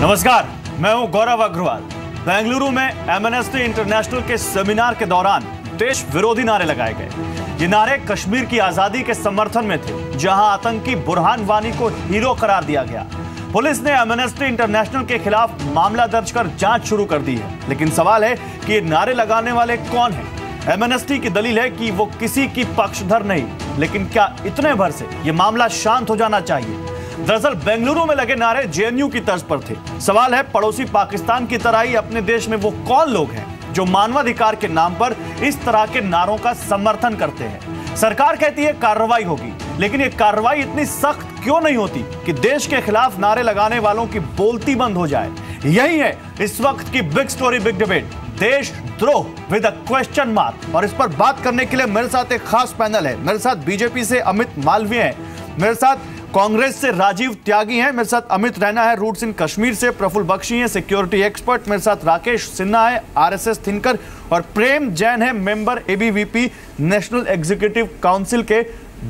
नमस्कार, मैं हूं गौरव अग्रवाल। बेंगलुरु में एमनेस्टी इंटरनेशनल के सेमिनार के दौरान देश विरोधी नारे लगाए गए। ये नारे कश्मीर की आजादी के समर्थन में थे, जहां आतंकी बुरहान वानी को हीरो करार दिया गया। पुलिस ने एमनेस्टी इंटरनेशनल के खिलाफ मामला दर्ज कर जांच शुरू कर दी है, लेकिन सवाल है कि ये नारे लगाने वाले कौन हैं? एमनेस्टी की दलील है कि वो किसी की पक्षधर नहीं, लेकिन क्या इतने भर से ये मामला शांत हो जाना चाहिए? दरअसल बेंगलुरु में लगे नारे जेएनयू की तर्ज पर थे। सवाल है, पड़ोसी पाकिस्तान की तरह ही अपने देश में वो कौन लोग हैं जो मानवाधिकार के नाम पर इस तरह के नारों का समर्थन करते हैं? सरकार कहती है कार्रवाई होगी, लेकिन ये कार्रवाई इतनी सख्त क्यों नहीं होती कि देश के खिलाफ नारे लगाने वालों की बोलती बंद हो जाए? यही है इस वक्त की बिग स्टोरी, बिग डिबेट, देशद्रोह विद अ क्वेश्चन मार्क। और इस पर बात करने के लिए मेरे साथ एक खास पैनल है। मेरे साथ बीजेपी से अमित मालवीय हैं, मेरे साथ कांग्रेस से राजीव त्यागी हैं, मेरे साथ अमित रैना है रूट्स इन कश्मीर से, प्रफुल्ल बख्शी हैं सिक्योरिटी एक्सपर्ट, मेरे साथ राकेश सिन्हा है आरएसएस थिंकर, और प्रेम जैन है member ABVP national executive council के,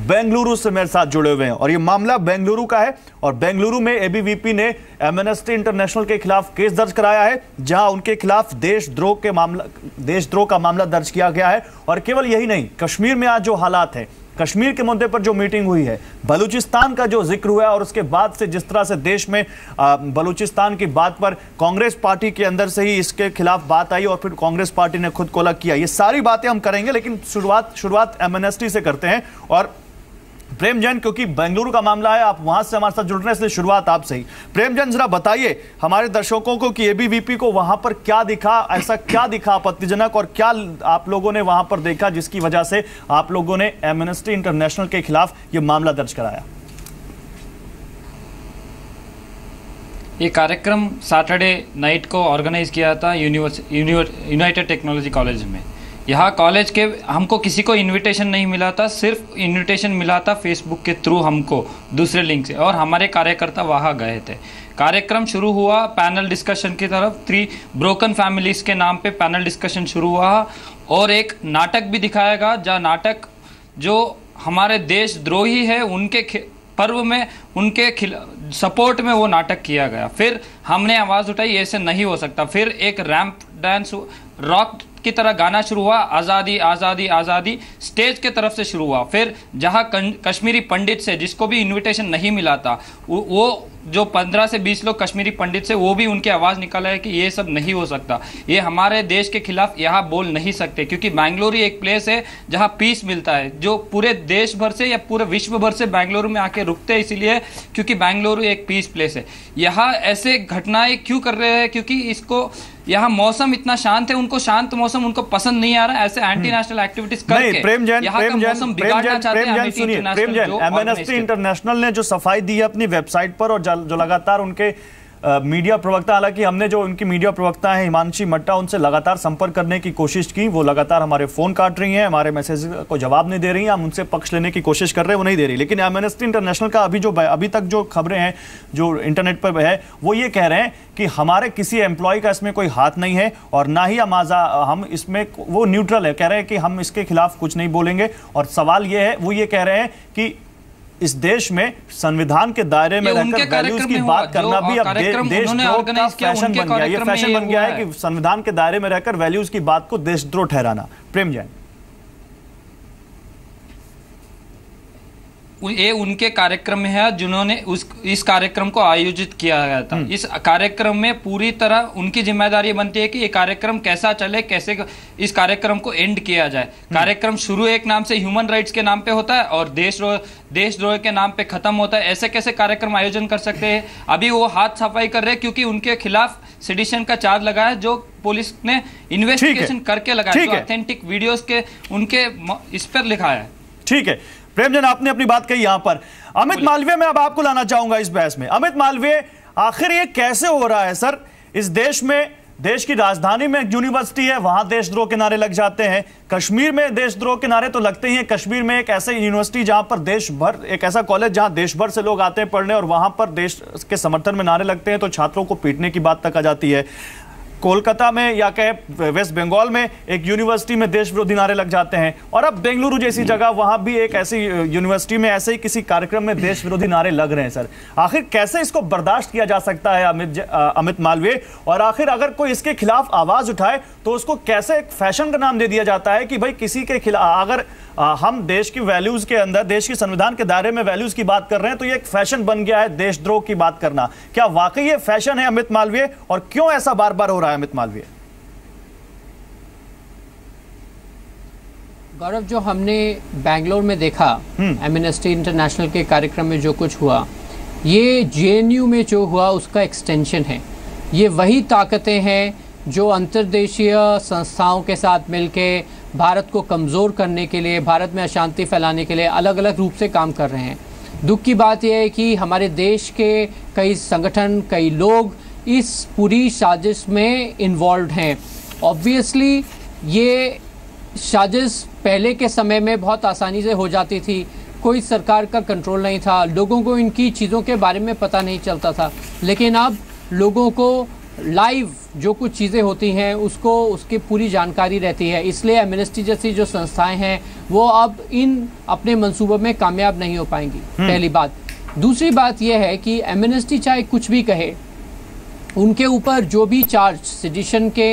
बेंगलुरु से मेरे साथ जुड़े हुए हैं। और ये मामला बेंगलुरु का है और बेंगलुरु में एबीवीपी ने एमनेस्टी इंटरनेशनल के खिलाफ केस दर्ज कराया है, जहां उनके खिलाफ देशद्रोह का मामला दर्ज किया गया है। और केवल यही नहीं, कश्मीर में आज जो हालात है, कश्मीर के मुद्दे पर जो मीटिंग हुई है, बलूचिस्तान का जो जिक्र हुआ है, और उसके बाद से जिस तरह से देश में बलूचिस्तान की बात पर कांग्रेस पार्टी के अंदर से ही इसके खिलाफ बात आई और फिर कांग्रेस पार्टी ने खुद को अलग किया, ये सारी बातें हम करेंगे। लेकिन शुरुआत एमनेस्टी से करते हैं। और प्रेम जैन, क्योंकि बेंगलुरु का मामला है, आप वहां से हमारे साथ जुड़ रहे हैं, इसलिए शुरुआत आपसे ही। प्रेम जैन, जरा बताइए हमारे दर्शकों को कि एबीवीपी को वहां पर क्या दिखा, ऐसा क्या दिखा आपत्तिजनक, और क्या आप लोगों ने वहां पर देखा जिसकी वजह से आप लोगों ने एमनेस्टी इंटरनेशनल के खिलाफ यह मामला दर्ज कराया? ये कार्यक्रम सैटरडे नाइट को ऑर्गेनाइज किया था यूनाइटेड टेक्नोलॉजी कॉलेज में। यहाँ कॉलेज के हमको किसी को इनविटेशन नहीं मिला था, सिर्फ इनविटेशन मिला था फेसबुक के थ्रू हमको दूसरे लिंक से, और हमारे कार्यकर्ता वहाँ गए थे। कार्यक्रम शुरू हुआ पैनल डिस्कशन की तरफ, 3 ब्रोकन फैमिलीज के नाम पे पैनल डिस्कशन शुरू हुआ, और एक नाटक भी दिखाएगा, जहाँ नाटक जो हमारे देशद्रोही है उनके पर्व में उनके सपोर्ट में वो नाटक किया गया। फिर हमने आवाज़ उठाई, ऐसे नहीं हो सकता। फिर एक रैंप डांस, रॉक की तरह गाना शुरू हुआ, आज़ादी आज़ादी आज़ादी, स्टेज के तरफ से शुरू हुआ। फिर जहां कश्मीरी पंडित से, जिसको भी इनविटेशन नहीं मिला था, वो जो 15 से 20 लोग कश्मीरी पंडित से, वो भी उनकी आवाज़ निकाला है कि ये सब नहीं हो सकता, ये हमारे देश के खिलाफ यहाँ बोल नहीं सकते, क्योंकि बेंगलुरु एक प्लेस है जहाँ पीस मिलता है, जो पूरे देश भर से या पूरे विश्व भर से बेंगलुरु में आके रुकते हैं, इसीलिए क्योंकि बेंगलुरु एक पीस प्लेस है। यहाँ ऐसे घटनाएं क्यों कर रहे हैं? क्योंकि इसको यहाँ मौसम इतना शांत है, उनको शांत मौसम उनको पसंद नहीं आ रहा है। ऐसे एंटी नेशनल एक्टिविटीज करके यहाँ का मौसम बिगाड़ना चाहते हैं। एमनेस्टी इंटरनेशनल ने जो सफाई दी है अपनी वेबसाइट पर, और जो लगातार उनके मीडिया प्रवक्ता, हालांकि हमने जो उनकी मीडिया प्रवक्ता है हिमांशी मट्टा, उनसे लगातार संपर्क करने की कोशिश की, वो लगातार हमारे फोन काट रही हैं, हमारे मैसेज को जवाब नहीं दे रही हैं, हम उनसे पक्ष लेने की कोशिश कर रहे हैं, वो नहीं दे रही। लेकिन एमनेस्टी इंटरनेशनल का अभी तक जो खबरें हैं जो इंटरनेट पर है, वो ये कह रहे हैं कि हमारे किसी एम्प्लॉय का इसमें कोई हाथ नहीं है, और ना ही हम इसमें, वो न्यूट्रल है, कह रहे हैं कि हम इसके खिलाफ कुछ नहीं बोलेंगे। और सवाल ये है, वो ये कह रहे हैं कि इस देश में संविधान के दायरे में रहकर वैल्यूज की बात करना भी अब देशद्रोह का फैशन बन गया। ये फैशन बन गया है कि संविधान के दायरे में रहकर वैल्यूज की बात को देशद्रोह ठहराना। प्रेम जैन, ये उनके कार्यक्रम में है जिन्होंने इस कार्यक्रम को आयोजित किया गया था। इस कार्यक्रम में पूरी तरह उनकी जिम्मेदारी बनती है कि ये कार्यक्रम कैसा चले, कैसे इस कार्यक्रम को एंड किया जाए। कार्यक्रम शुरू एक नाम से ह्यूमन राइट्स के नाम पे होता है और देशद्रोह के नाम पे खत्म होता है। ऐसे कैसे कार्यक्रम आयोजन कर सकते हैं? अभी वो हाथ सफाई कर रहे हैं क्योंकि उनके खिलाफ सेडिशन का चार्ज लगाया, जो पुलिस ने इन्वेस्टिगेशन करके लगाया, जो ऑथेंटिक वीडियोस के उनके इस पर लिखा है। ठीक है प्रेम जैन, आपने अपनी बात कही यहां पर। अमित मालवीय, मैं अब आपको लाना चाहूंगा इस बहस में। अमित मालवीय, आखिर ये कैसे हो रहा है सर? इस देश में, देश की राजधानी में एक यूनिवर्सिटी है, वहां देशद्रोह के नारे लग जाते हैं। कश्मीर में देशद्रोह के नारे तो लगते ही हैं। कश्मीर में एक ऐसे यूनिवर्सिटी जहां पर देश भर, एक ऐसा कॉलेज जहां देश भर से लोग आते हैं पढ़ने, और वहां पर देश के समर्थन में नारे लगते हैं तो छात्रों को पीटने की बात तक आ जाती है। कोलकाता में या कहे वेस्ट बंगाल में एक यूनिवर्सिटी में देश विरोधी नारे लग जाते हैं, और अब बेंगलुरु जैसी जगह वहां भी एक ऐसी यूनिवर्सिटी में ऐसे ही किसी कार्यक्रम में देश विरोधी नारे लग रहे हैं। सर, आखिर कैसे इसको बर्दाश्त किया जा सकता है अमित मालवीय? और आखिर अगर कोई इसके खिलाफ आवाज उठाए तो उसको कैसे एक फैशन का नाम दे दिया जाता है कि भाई किसी के खिलाफ, अगर हम देश की वैल्यूज के अंदर, देश की संविधान के दायरे में वैल्यूज की बात कर रहे हैं तो ये एक फैशन बन गया है देशद्रोह की बात करना। क्या वाकई ये फैशन है अमित मालवीय, और क्यों ऐसा बार बार हो रहा है अमित मालवीय? गौरव, जो हमने बेंगलोर में देखा एमनेस्टी इंटरनेशनल के कार्यक्रम में जो कुछ हुआ, ये जेएनयू में जो हुआ उसका एक्सटेंशन है। ये वही ताकतें हैं जो अंतर्देशीय संस्थाओं के साथ मिलकर भारत को कमज़ोर करने के लिए, भारत में अशांति फैलाने के लिए अलग अलग रूप से काम कर रहे हैं। दुख की बात यह है कि हमारे देश के कई संगठन, कई लोग इस पूरी साजिश में इन्वॉल्व हैं। ऑब्वियसली ये साजिश पहले के समय में बहुत आसानी से हो जाती थी, कोई सरकार का कंट्रोल नहीं था, लोगों को इनकी चीज़ों के बारे में पता नहीं चलता था। लेकिन अब लोगों को लाइव जो कुछ चीज़ें होती हैं उसकी पूरी जानकारी रहती है। इसलिए एमनेस्टी जैसी जो संस्थाएं हैं वो अब इन अपने मंसूबों में कामयाब नहीं हो पाएंगी, पहली बात। दूसरी बात यह है कि एमनेस्टी चाहे कुछ भी कहे, उनके ऊपर जो भी चार्ज सेडिशन के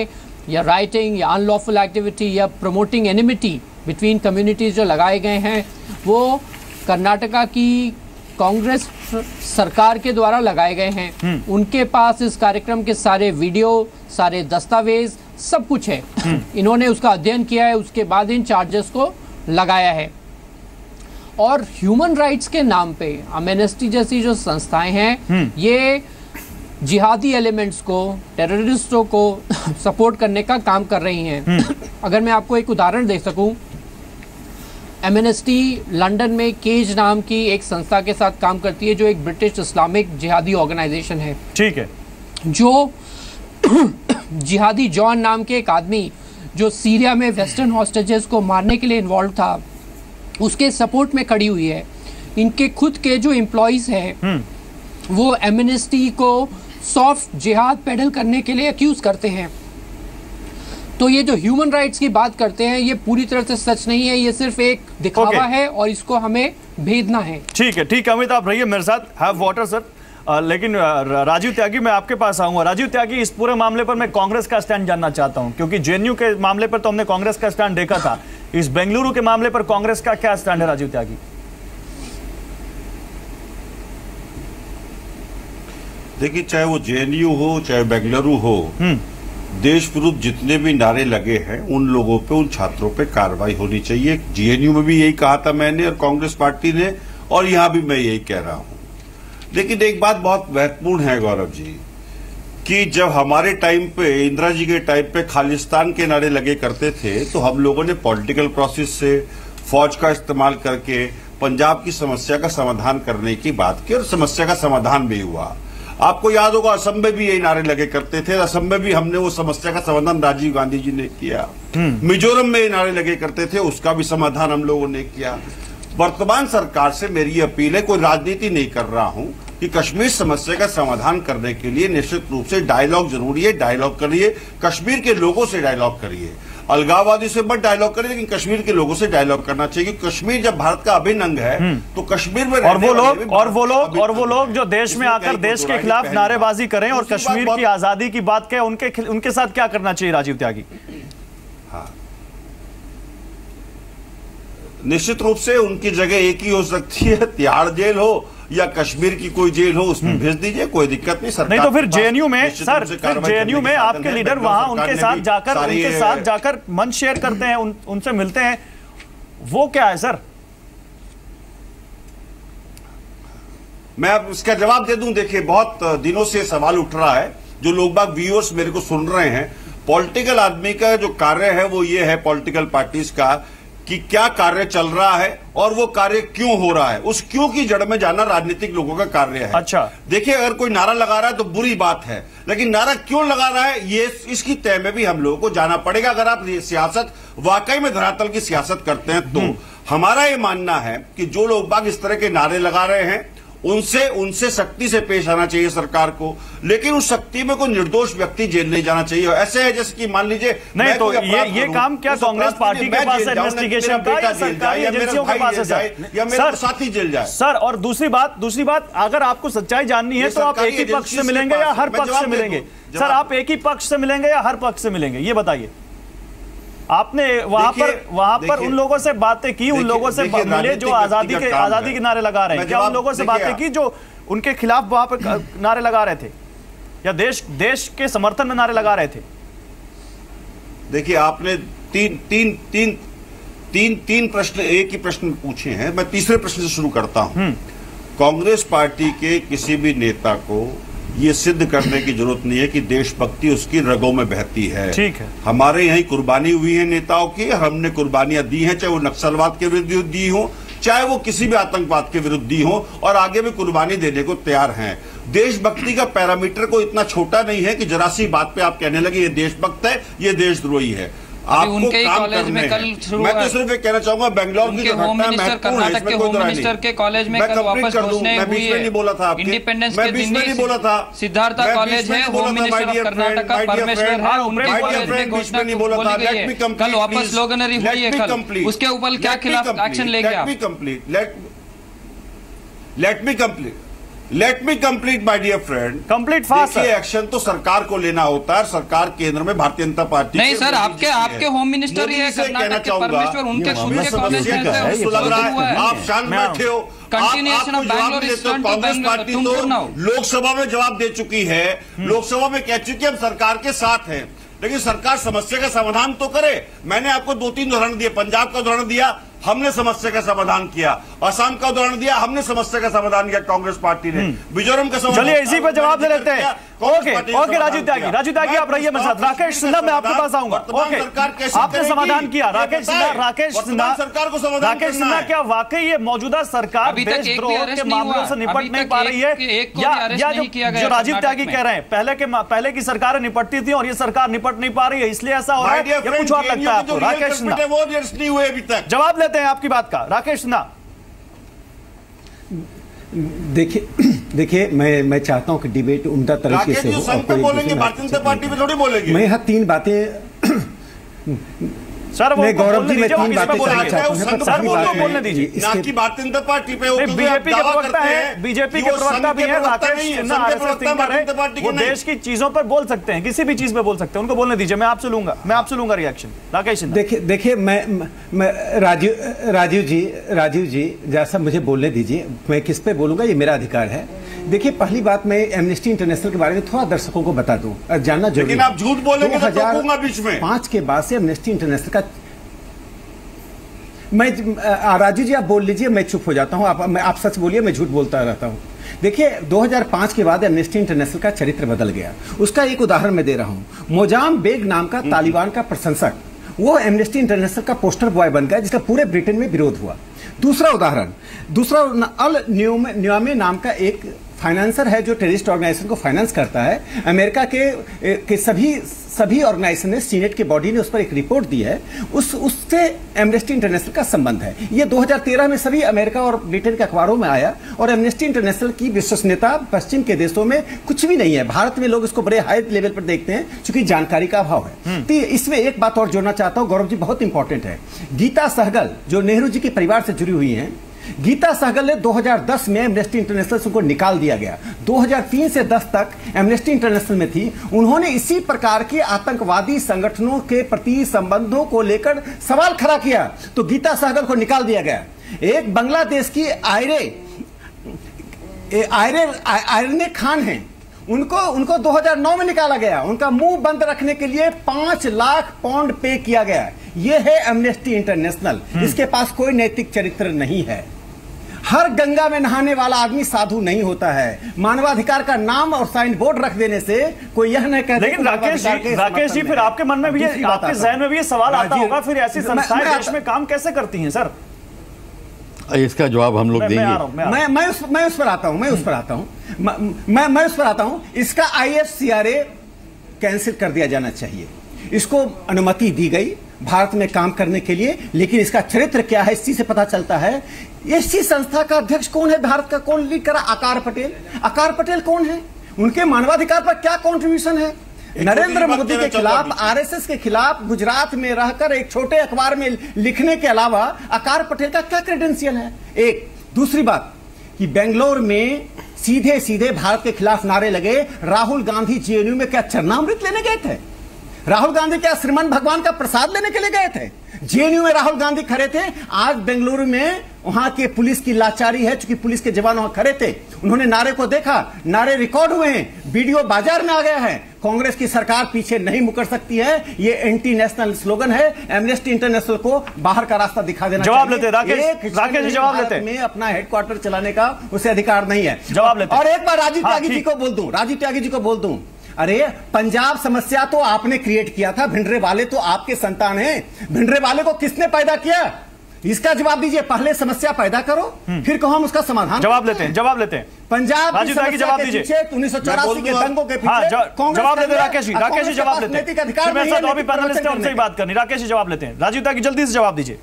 या राइटिंग या अनलॉफुल एक्टिविटी या प्रमोटिंग एनिमिटी बिटवीन कम्युनिटीज जो लगाए गए हैं, वो कर्नाटका की कांग्रेस सरकार के द्वारा लगाए गए हैं। उनके पास इस कार्यक्रम के सारे वीडियो, सारे दस्तावेज, सब कुछ है। इन्होंने उसका अध्ययन किया है, उसके बाद इन चार्जेस को लगाया है। और ह्यूमन राइट्स के नाम पे एमनेस्टी जैसी जो संस्थाएं हैं, ये जिहादी एलिमेंट्स को, टेररिस्टों को सपोर्ट करने का काम कर रही हैं। अगर मैं आपको एक उदाहरण दे सकूं, एमनेस्टी लंदन में केज नाम की एक संस्था के साथ काम करती है जो एक ब्रिटिश इस्लामिक जिहादी ऑर्गेनाइजेशन है। ठीक है। जो जिहादी जॉन नाम के एक आदमी जो सीरिया में वेस्टर्न हॉस्टेजेस को मारने के लिए इन्वॉल्व था, उसके सपोर्ट में खड़ी हुई है। इनके खुद के जो एम्प्लॉइज हैं वो एमनेस्टी को सॉफ्ट जिहाद पेडल करने के लिए अक्यूज करते हैं। तो ये जो ह्यूमन राइट्स की बात करते हैं, ये पूरी तरह से सच नहीं है, ये सिर्फ एक दिखावा है और इसको हमें भेदना है। ठीक है, ठीक है अमित, आप रहिए मेरे साथ। Have water sir. लेकिन राजीव त्यागी, मैं आपके पास आऊंगा। राजीव त्यागी, इस पूरे मामले पर मैं कांग्रेस का स्टैंड जानना चाहता हूं, क्योंकि जेएनयू के मामले पर तो हमने कांग्रेस का स्टैंड देखा था। इस बेंगलुरु के मामले पर कांग्रेस का क्या स्टैंड है राजीव त्यागी? देखिए, चाहे वो जेएनयू हो चाहे बेंगलुरु हो, देश विरुद्ध जितने भी नारे लगे हैं उन लोगों पे, उन छात्रों पे कार्रवाई होनी चाहिए। जेएनयू में भी यही कहा था मैंने और कांग्रेस पार्टी ने, और यहां भी मैं यही कह रहा हूं। लेकिन एक बात बहुत महत्वपूर्ण है गौरव जी, कि जब हमारे टाइम पे, इंदिरा जी के टाइम पे खालिस्तान के नारे लगे करते थे, तो हम लोगों ने पॉलिटिकल प्रोसेस से, फौज का इस्तेमाल करके पंजाब की समस्या का समाधान करने की बात की और समस्या का समाधान भी हुआ। आपको याद होगा असम में भी यही नारे लगे करते थे, असम में भी हमने वो समस्या का समाधान राजीव गांधी जी ने किया। मिजोरम में ये नारे लगे करते थे, उसका भी समाधान हम लोगों ने किया। वर्तमान सरकार से मेरी अपील है, कोई राजनीति नहीं कर रहा हूं, कि कश्मीर समस्या का समाधान करने के लिए निश्चित रूप से डायलॉग जरूरी है। डायलॉग करिए, कश्मीर के लोगों से डायलॉग करिए, अलगाववादी से मत डायलॉग करिए, लेकिन कश्मीर के लोगों से डायलॉग करना चाहिए। क्योंकि कश्मीर जब भारत का अभिन्न अंग है, तो कश्मीर में और वो लोग जो देश में आकर देश के खिलाफ नारेबाजी करें और कश्मीर की आजादी की बात करें, उनके साथ क्या करना चाहिए राजीव त्यागी? हाँ, निश्चित रूप से उनकी जगह एक ही हो सकती है, तिहाड़ जेल हो या कश्मीर की कोई जेल हो, उसमें भेज दीजिए, कोई दिक्कत नहीं। सरकार नहीं तो फिर जेएनयू में, सर जेएनयू में आपके लीडर वहां उनके साथ जाकर मंच शेयर करते हैं, उनसे मिलते हैं, वो क्या है सर? मैं अब इसका जवाब दे दूं। देखिए, बहुत दिनों से सवाल उठ रहा है, जो लोग बाग व्यूअर्स मेरे को सुन रहे हैं। पॉलिटिकल आदमी का जो कार्य है वो ये है, पॉलिटिकल पार्टीज का, कि क्या कार्य चल रहा है और वो कार्य क्यों हो रहा है। उस क्यों की जड़ में जाना राजनीतिक लोगों का कार्य है। अच्छा, देखिए, अगर कोई नारा लगा रहा है तो बुरी बात है, लेकिन नारा क्यों लगा रहा है ये इसकी तय में भी हम लोगों को जाना पड़ेगा। अगर आप सियासत वाकई में धरातल की सियासत करते हैं तो हमारा ये मानना है कि जो लोग बाग इस तरह के नारे लगा रहे हैं उनसे सख्ती से पेश आना चाहिए सरकार को, लेकिन उस सख्ती में कोई निर्दोष व्यक्ति जेल नहीं जाना चाहिए। ऐसे है जैसे कि मान लीजिए नहीं तो ये काम क्या कांग्रेस पार्टी के पास इन्वेस्टिगेशन का या सरकारी एजेंसियों के पास है सर? या मेरा साथी जेल जाए सर। और दूसरी बात, अगर आपको सच्चाई जाननी है तो आप एक ही पक्ष से मिलेंगे या हर पक्ष से मिलेंगे? सर आप एक ही पक्ष से मिलेंगे या हर पक्ष से मिलेंगे, ये बताइए। आपने वहां पर उन लोगों से बातें की, उन लोगों से मिले जो आजादी के नारे लगा रहे हैं? क्या उन लोगों से बातें की जो उनके खिलाफ वहां पर नारे लगा रहे थे या देश के समर्थन में नारे लगा रहे थे? देखिए, आपने तीन प्रश्न एक ही प्रश्न पूछे हैं। मैं तीसरे प्रश्न से शुरू करता हूं। कांग्रेस पार्टी के किसी भी नेता को ये सिद्ध करने की जरूरत नहीं है कि देशभक्ति उसकी रगों में बहती है। ठीक है, हमारे यहीं कुर्बानी हुई है नेताओं की, हमने कुर्बानियां दी हैं, चाहे वो नक्सलवाद के विरुद्ध दी हो, चाहे वो किसी भी आतंकवाद के विरुद्ध दी हो, और आगे भी कुर्बानी देने को तैयार हैं। देशभक्ति का पैरामीटर को इतना छोटा नहीं है कि जरा सी बात पे आप कहने लगे ये देशभक्त है, ये देशद्रोही है। आपको काम करने हैं। मैं तो सिर्फ ये कहना चाहूंगा, बेंगलोर की जो घटना है महत्वपूर्ण है, इसमें कोई दरार नहीं। के कॉलेज में कल वापस घोषणा हुई है। नहीं बोला था, इंडिपेंडेंस के दिन नहीं बोला था। सिद्धार्था कॉलेज है, होम मिनिस्टर ऑफ कर्नाटक परमेश्वर है, उनके कॉलेज में घोषणा बोली गई है। कल वापस स्लोगनरी हुई है कल, उसके ऊपर क्या खिलाफ एक्शन लेंगे आप? Let me complete my dear friend. Complete fast. देखिए, एक्शन तो सरकार को लेना होता है। सरकार केंद्र में भारतीय जनता पार्टी नहीं सर, आपके होम मिनिस्टर ही है कर्नाटक के परमेश्वर, उनके कॉलेज है। आप शांत बैठे हो। Continuation of Bangalore is turn to Congress party तो लोकसभा में जवाब दे चुकी है, लोकसभा में कह चुकी है हम सरकार के साथ हैं, लेकिन सरकार समस्या का समाधान तो करे। मैंने आपको 2-3 उदाहरण दिए। पंजाब का उदाहरण दिया, हमने समस्या का समाधान किया। असम का उदाहरण दिया, हमने समस्या का समाधान किया कांग्रेस पार्टी ने। मिजोरम का समाधान। चलिए इसी पर जवाब दे लेते हैं। ओके राजीव त्यागी आप रहिए मेरे साथ। राकेश सिन्हा, मैं आपके पास आऊंगा। ओके, आपने समाधान किया। राकेश सिन्हा, क्या वाकई ये मौजूदा सरकार देशद्रोह के मामलों से निपट नहीं पा रही है, या जो राजीव त्यागी कह रहे हैं पहले की सरकारें निपटती थी और ये सरकार निपट नहीं पा रही है, इसलिए ऐसा हो रहा है, या कुछ और लगता है आपको? राकेश सिन्हा, जवाब लेते हैं आपकी बात का। राकेश सिन्हा, देखिए मैं चाहता हूं कि डिबेट उम्दा तरीके से हो। बोलेंगे भारतीय जनता पार्टी में थोड़ी बोलेंगे। मैं यहाँ 3 बातें सर, वो गौरव जी, मैं 3 बातें कहना चाहता हूँ। सर वो तो बोलने दीजिए। ना कि भारतीय जनता पार्टी पे बीजेपी के प्रवक्ता है, बीजेपी के प्रवक्ता भी है राकेश सिन्हा, आरएसएस थिंकर है, वो देश की चीजों पर बोल सकते हैं, किसी भी चीज पे बोल सकते हैं, उनको बोलने दीजिए। मैं आपसे लूंगा रिएक्शन। राकेश सिन्हा, देखिए मैं राजीव जी जैसा मुझे बोलने दीजिए, मैं किस पे बोलूंगा ये मेरा अधिकार है। देखिए, पहली बात मैं एमनेस्टी इंटरनेशनल के बारे में थोड़ा दर्शकों को बता दूं, जानना जरूरी। लेकिन आप झूठ बोलेंगे तो टोकूंगा बीच में। 2005 के बाद से एमनेस्टी इंटरनेशनल का राजू जी आप बोल लीजिए, मैं चुप हो जाता हूं। आप सच बोलिए, मैं झूठ बोलता रहता हूं। देखिए, 2005 के बाद एमनेस्टी इंटरनेशनल का चरित्र बदल गया। उसका एक उदाहरण मैं दे रहा हूं। मोजाम बेग नाम का तालिबान का प्रशंसक, वो एमनेस्टी इंटरनेशनल का पोस्टर बॉय बन गया, जिसका पूरे ब्रिटेन में विरोध हुआ। दूसरा अल न्यूमे नाम का एक फाइनेंसर है जो टेररिस्ट ऑर्गेनाइजेशन को फाइनेंस करता है। अमेरिका के सभी ऑर्गेनाइजेशन ने, सीनेट के बॉडी ने उस पर एक रिपोर्ट दी है। उससे एमनेस्टी इंटरनेशनल का संबंध है। ये 2013 में सभी अमेरिका और ब्रिटेन के अखबारों में आया, और एमनेस्टी इंटरनेशनल की विश्वसनीयता पश्चिम के देशों में कुछ भी नहीं है। भारत में लोग इसको बड़े हाई लेवल पर देखते हैं, क्योंकि जानकारी का अभाव है। तो इसमें एक बात और जोड़ना चाहता हूं, गौरव जी, बहुत इंपॉर्टेंट है। गीता सहगल जो नेहरू जी के परिवार से जुड़ी हुई हैं, गीता सहगल ने 2010 में एमनेस्टी इंटरनेशनल से उनको निकाल दिया गया। 2003 से 10 तक एमनेस्टी इंटरनेशनल में थी। उन्होंने इसी प्रकार के आतंकवादी संगठनों के प्रति संबंधों को लेकर सवाल खड़ा किया, तो गीता सहगल को निकाल दिया गया। एक बांग्लादेश की आयरने खान है, उनको 2009 में निकाला गया। उनका मुंह बंद रखने के लिए 5 लाख पाउंड पे किया गया। यह है एमनेस्टी इंटरनेशनल। इसके पास कोई नैतिक चरित्र नहीं है। हर गंगा में नहाने वाला आदमी साधु नहीं होता है। मानवाधिकार का नाम और साइन बोर्ड रख देने से कोई यह नहीं कहता। लेकिन राकेश जी, फिर आपके मन में भी, आपके जहन में भी ये सवाल आता होगा, फिर ऐसी संस्थाएं देश में काम कैसे करती हैं सर? इसका जवाब हम लोग देंगे। मैं उस पर आता हूं। इसका IFCRA कैंसिल कर दिया जाना चाहिए। इसको अनुमति दी गई भारत में काम करने के लिए, लेकिन इसका चरित्र क्या है इस चीज से पता चलता है। इसी संस्था का अध्यक्ष कौन है भारत का, कौन लीड करा? आकार पटेल। आकार पटेल कौन है? उनके मानवाधिकार पर क्या कंट्रीब्यूशन है? नरेंद्र मोदी के खिलाफ, आरएसएस के खिलाफ गुजरात में रहकर एक छोटे अखबार में लिखने के अलावा आकार पटेल का क्या क्रेडेंशियल है? एक। दूसरी बात कि बेंगलोर में सीधे सीधे भारत के खिलाफ नारे लगे। राहुल गांधी जेएनयू में क्या चरणामृत लेने गए थे? राहुल गांधी क्या श्रीमन भगवान का प्रसाद लेने के लिए गए थे? जेएनयू में राहुल गांधी खड़े थे। आज बेंगलुरु में वहां के पुलिस की लाचारी है, चूंकि पुलिस के जवान वहां खड़े थे, उन्होंने नारे को देखा, नारे रिकॉर्ड हुए हैं, वीडियो बाजार में आ गया है। कांग्रेस की सरकार पीछे नहीं मुकर सकती है। ये एंटी नेशनल स्लोगन है। एमनेस्टी इंटरनेशनल को बाहर का रास्ता दिखा देना जवाब लेते राकेश जी, जवाब लेते में अपना हेडक्वार्टर चलाने का उसे अधिकार नहीं है। जवाब लेते। और एक बार राजीव त्यागी जी को बोल दूं, अरे पंजाब समस्या तो आपने क्रिएट किया था, भिंडरे वाले तो आपके संतान हैं। भिंडरे वाले को किसने पैदा किया? इसका जवाब दीजिए। पहले समस्या पैदा करो, फिर कहो हम उसका समाधान। जवाब लेते हैं। पंजाब राजीव त्यागी जवाब दीजिए। 1984 के दंगों के पीछे जवाब लेते राकेश जी जवाब लेते हैं। मेरे साथ और भी पैनलिस्ट हैं, उनसे ही बात करनी। राकेश जी जवाब लेते हैं। राजीव त्यागी जल्दी से जवाब दीजिए।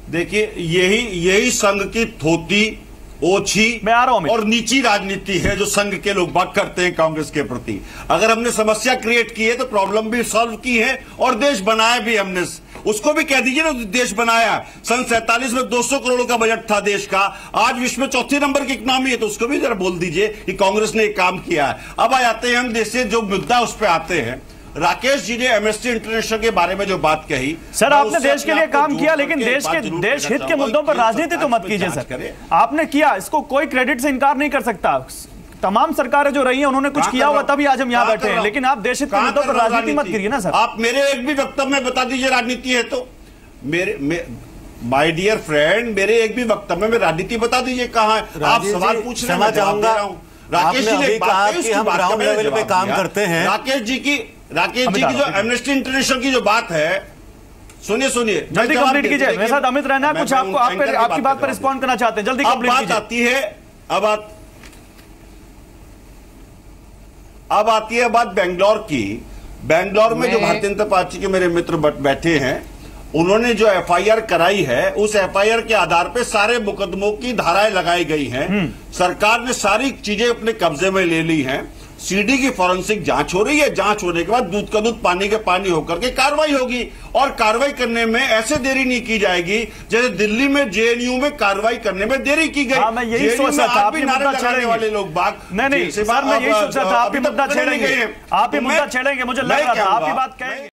देखिए, यही संघ की थोती, ओछी मैं आ रहा हूं और नीची राजनीति है जो संघ के लोग बात करते हैं कांग्रेस के प्रति। अगर हमने समस्या क्रिएट की है तो प्रॉब्लम भी सॉल्व की है और देश बनाया भी हमने। उसको भी कह दीजिए ना, देश बनाया। सन 47 में 200 करोड़ का बजट था देश का, आज विश्व में चौथे नंबर की इकोनॉमी है, तो उसको भी जरा बोल दीजिए कि कांग्रेस ने एक काम किया है। अब आ जाते हैं हम देश से जो मुद्दा उस पर आते हैं। राकेश जी ने एमनेस्टी इंटरनेशनल के बारे में जो बात कही, सर आपने देश के लिए काम किया, लेकिन देश हित के मुद्दों पर राजनीति तो मत कीजिए सर। आपने किया, इसको कोई क्रेडिट से इनकार नहीं कर सकता। तमाम सरकारें जो रही हैं उन्होंने कुछ किया हुआ, तभी आज हम यहाँ बैठे हैं। लेकिन आप देश हित के मुद्दों पर राजनीति मत करिए ना सर। आप मेरे एक भी वक्तव्य में बता दीजिए राजनीति है तो। माय डियर फ्रेंड, मेरे एक भी वक्तव्य में राजनीति बता दीजिए कहाँ है। आप सवाल पूछ रहे हैं, मैं जवाब दे रहा हूँ। राकेश जी ने कहा कि हम ग्राउंड लेवल पे काम करते हैं। राकेश जी की जो एमनेस्टी इंटरनेशनल की जो बात है, सुनिए जल्दी कंप्लीट कीजिए। मेरे साथ अमित रैना है, कुछ आपको आपकी बात पर रिस्पॉन्ड करना चाहते हैं, जल्दी कंप्लीट कीजिए। अब आती है बात बेंगलोर की। बेंगलोर में जो भारतीय जनता पार्टी के मेरे मित्र बैठे हैं, उन्होंने जो एफआईआर कराई है, उस एफआईआर के आधार पे सारे मुकदमों की धाराएं लगाई गई हैं। सरकार ने सारी चीजें अपने कब्जे में ले ली हैं। सीडी की फॉरेंसिक जांच हो रही है। जांच होने के बाद दूध का दूध पानी के पानी होकर के कार्रवाई होगी, और कार्रवाई करने में ऐसे देरी नहीं की जाएगी जैसे दिल्ली में जेएनयू में कार्रवाई करने में देरी की गई। मैं यही सोच रहा था, आप भी मुद्दा छेड़ेंगे वाले लोग बात नहीं सर, मैं यही सोच रहा था आप भी मुद्दा छेड़ेंगे, मुझे लग रहा था आप ही बात कहेंगे।